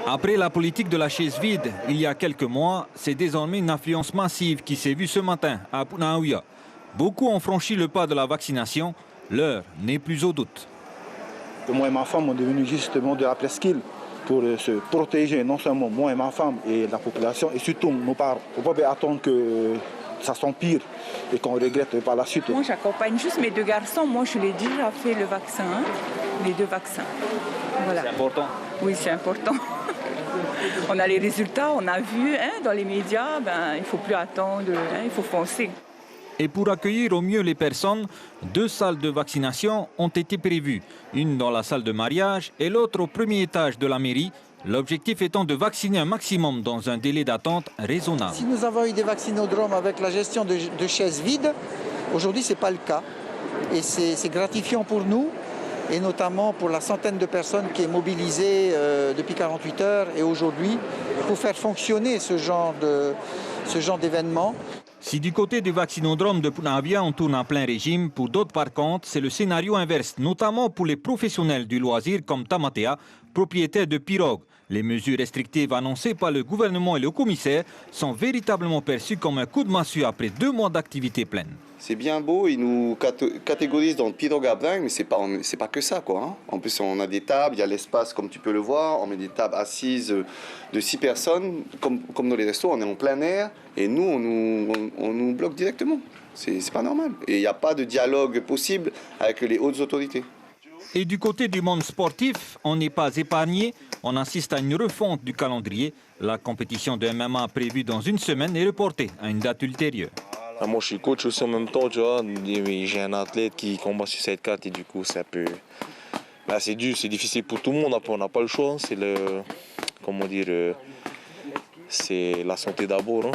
Après la politique de la chaise vide, il y a quelques mois, c'est désormais une affluence massive qui s'est vue ce matin à Punaouia. Beaucoup ont franchi le pas de la vaccination. L'heure n'est plus au doute. Moi et ma femme, on est venus justement de la presqu'île pour se protéger, non seulement moi et ma femme et la population, et surtout nos parents. On ne peut pas attendre que ça s'empire et qu'on regrette par la suite. Moi, j'accompagne juste mes deux garçons. Moi, je l'ai déjà fait le vaccin, les 2 vaccins. Voilà. C'est important. Oui, c'est important. On a les résultats, on a vu dans les médias, il ne faut plus attendre, il faut foncer. Et pour accueillir au mieux les personnes, 2 salles de vaccination ont été prévues. Une dans la salle de mariage et l'autre au premier étage de la mairie. L'objectif étant de vacciner un maximum dans un délai d'attente raisonnable. Si nous avons eu des vaccinodromes avec la gestion de chaises vides, aujourd'hui ce n'est pas le cas. Et c'est gratifiant pour nous, et notamment pour la centaine de personnes qui est mobilisée depuis 48 heures et aujourd'hui pour faire fonctionner ce genre d'événement. Si du côté du vaccinodrome de Punaouia, on tourne en plein régime, pour d'autres par contre, c'est le scénario inverse, notamment pour les professionnels du loisir comme Tamatea, propriétaire de pirogues. Les mesures restrictives annoncées par le gouvernement et le commissaire sont véritablement perçues comme un coup de massue après 2 mois d'activité pleine. C'est bien beau, ils nous catégorisent dans le pirogue à bringue, mais c'est pas que ça, quoi. En plus, on a des tables, il y a l'espace comme tu peux le voir, on met des tables assises de 6 personnes, comme dans les restos, on est en plein air, et nous, on nous bloque directement. C'est pas normal. Et il n'y a pas de dialogue possible avec les hautes autorités. Et du côté du monde sportif, on n'est pas épargné. On assiste à une refonte du calendrier. La compétition de MMA prévue dans 1 semaine est reportée à une date ultérieure. Moi, je suis coach aussi en même temps, tu vois. J'ai un athlète qui combat sur cette carte et du coup, c'est un peu... c'est dur, c'est difficile pour tout le monde. Après, on n'a pas le choix. C'est c'est la santé d'abord.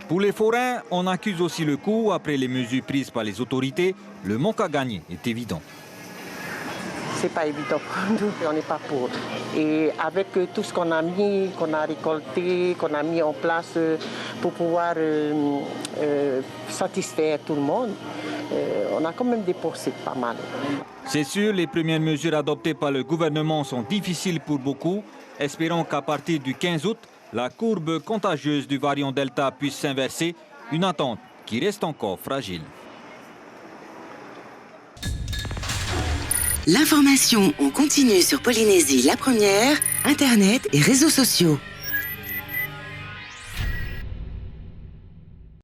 Pour les forains, on accuse aussi le coup. Après les mesures prises par les autorités, le manque à gagner est évident. C'est pas évident pour nous, on n'est pas pour. Et avec tout ce qu'on a mis, qu'on a récolté, qu'on a mis en place pour pouvoir satisfaire tout le monde, on a quand même dépensé pas mal. C'est sûr, les premières mesures adoptées par le gouvernement sont difficiles pour beaucoup. Espérons qu'à partir du 15 août, la courbe contagieuse du variant Delta puisse s'inverser, une attente qui reste encore fragile. L'information en continu sur Polynésie la première, Internet et réseaux sociaux.